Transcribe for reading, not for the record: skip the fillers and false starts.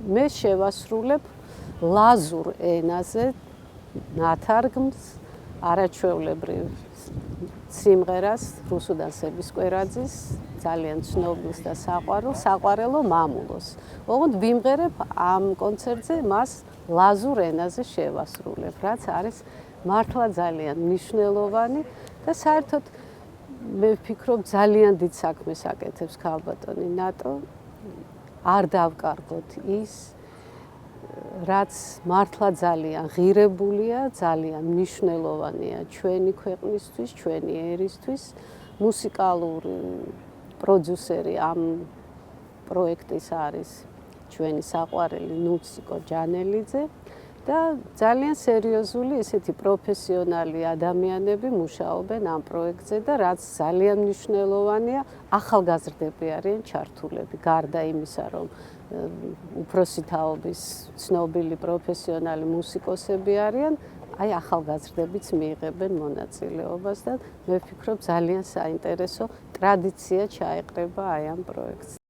მე შევასრულებ ლაზურ ენაზე ნათარგმნს არაჩვეულებრივ სიმღერას რუსუდან სებისკვერაძის ძალიან ცნობილს და საყვარელო მამულოს. ოღონდ ვიმღერებ ამ კონცერტზე მას ლაზურ ენაზე შევასრულებ, რაც არის მართლა ძალიან მნიშვნელოვანი და საერთოდ მე ვფიქრობ ძალიან დიდ საქმეს აკეთებს ქალბატონი ნატო. არ დავკარგოთ ის, რაც მართლა ძალიან ღირებულია, ძალიან მნიშვნელოვანია ჩვენი ქვეყნისთვის, ჩვენი ერისთვის. მუსიკალური პროდიუსერი ამ პროექტის არის ჩვენი საყვარელი ნუციკო ჯანელიძე და ძალიან სერიოზული ესეთი პროფესიონალი ადამიანები მუშაობენ ამ პროექტზე და რაც ძალიან მნიშვნელოვანია, ახალგაზრდები არიან ჩართულები, გარდა იმისა, რომ უფროსი თაობის ცნობილი პროფესიონალი მუსიკოსები არიან, აი ახალგაზრდებიც მიიღებენ მონაწილეობას და მე ვფიქრობ ძალიან საინტერესო ტრადიცია ჩაეყრება აი ამ პროექტს.